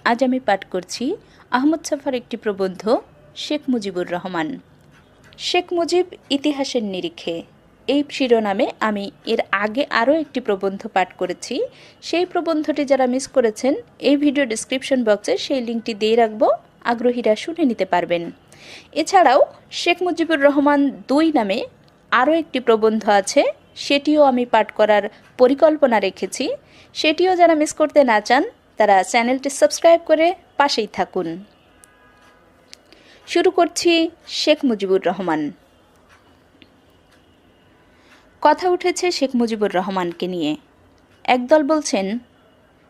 আজ আমি পাঠ করছি আহমদ ছফার একটি প্রবন্ধ শেখ মুজিবুর রহমান। শেখ মুজিব ইতিহাসের নিরিখে এই শিরোনামে আমি এর আগে আরও একটি প্রবন্ধ পাঠ করেছি। সেই প্রবন্ধটি যারা মিস করেছেন এই ভিডিও ডিসক্রিপশন বক্সে সেই লিঙ্কটি দিয়ে রাখবো, আগ্রহীরা শুনে নিতে পারবেন। এছাড়াও শেখ মুজিবুর রহমান ২ নামে আরও একটি প্রবন্ধ আছে, সেটিও আমি পাঠ করার পরিকল্পনা রেখেছি। সেটিও যারা মিস করতে না চান তারা চ্যানেলটি সাবস্ক্রাইব করে পাশেই থাকুন। শুরু করছি শেখ মুজিবুর রহমান। কথা উঠেছে শেখ মুজিবুর রহমানকে নিয়ে। একদল বলছেন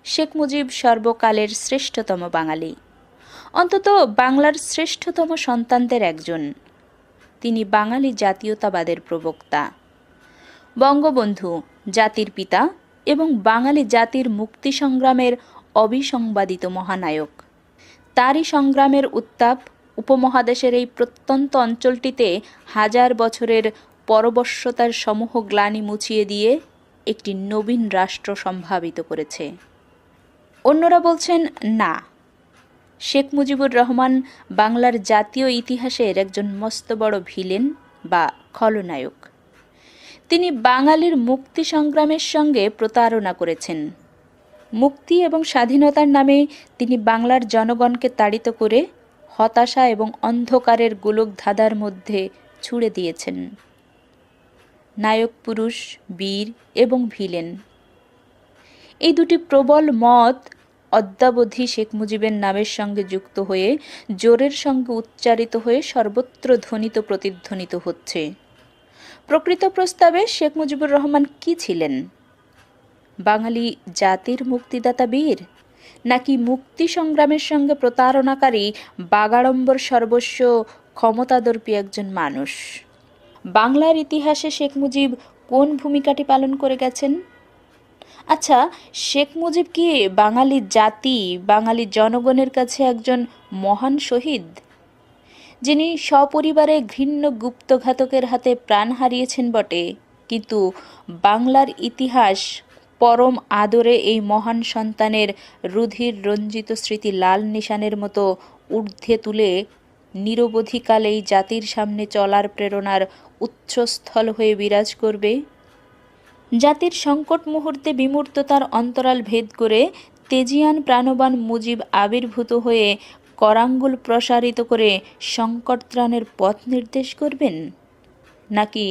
শেখ মুজিব সর্বকালের শ্রেষ্ঠতম বাঙালি, অন্তত বাংলার শ্রেষ্ঠতম সন্তানদের একজন। তিনি বাঙালি জাতীয়তাবাদের প্রবক্তা, বঙ্গবন্ধু জাতির পিতা এবং বাঙালি জাতির মুক্তি সংগ্রামের অবিসংবাদিত মহানায়ক। তারই সংগ্রামের উত্তাপ উপমহাদেশের এই প্রত্যন্ত অঞ্চলটিতে হাজার বছরের পরবশ্যতার সমূহ গ্লানি মুছিয়ে দিয়ে একটি নবীন রাষ্ট্র সম্ভাবিত করেছে। অন্যরা বলছেন না, শেখ মুজিবুর রহমান বাংলার জাতীয় ইতিহাসের একজন মস্ত বড় ভিলেন বা খলনায়ক। তিনি বাঙালির মুক্তি সংগ্রামের সঙ্গে প্রতারণা করেছেন। মুক্তি এবং স্বাধীনতার নামে তিনি বাংলার জনগণকে তাড়িত করে হতাশা এবং অন্ধকারের গোলকধাঁধার মধ্যে ছুড়ে দিয়েছেন। নায়ক পুরুষ, বীর এবং ভিলেন, এই দুটি প্রবল মত অদ্যাবধি শেখ মুজিবের নামের সঙ্গে যুক্ত হয়ে জোরের সঙ্গে উচ্চারিত হয়ে সর্বত্র ধ্বনিত প্রতিধ্বনিত হচ্ছে। প্রকৃত প্রস্তাবে শেখ মুজিবুর রহমান কি ছিলেন? বাঙালি জাতির মুক্তিদাতা বীর, নাকি মুক্তি সংগ্রামের সঙ্গে প্রতারণাকারী বাগাড়ম্বর সর্বস্ব ক্ষমতাদর্পী একজন মানুষ? বাংলার ইতিহাসে শেখ মুজিব কোন ভূমিকাটি পালন করে গেছেন? আচ্ছা, শেখ মুজিব কি বাঙালি জাতি, বাঙালি জনগণের কাছে একজন মহান শহীদ, যিনি সপরিবারে ঘৃণ্য গুপ্তঘাতকের হাতে প্রাণ হারিয়েছেন বটে, কিন্তু বাংলার ইতিহাস পরম আদরে এই মহান সন্তানের রুধির রঞ্জিত স্মৃতি লাল নিশানের মতো ঊর্ধ্বে তুলে নিরবধিকাল এই জাতির সামনে চলার প্রেরণার উৎসস্থল হয়ে বিরাজ করবে? জাতির সংকট মুহূর্তে বিমূর্ততার অন্তরাল ভেদ করে তেজিয়ান প্রাণবান মুজিব আবির্ভূত হয়ে করাঙ্গুল প্রসারিত করে সংকট ত্রাণের পথ নির্দেশ করবেন? নাকি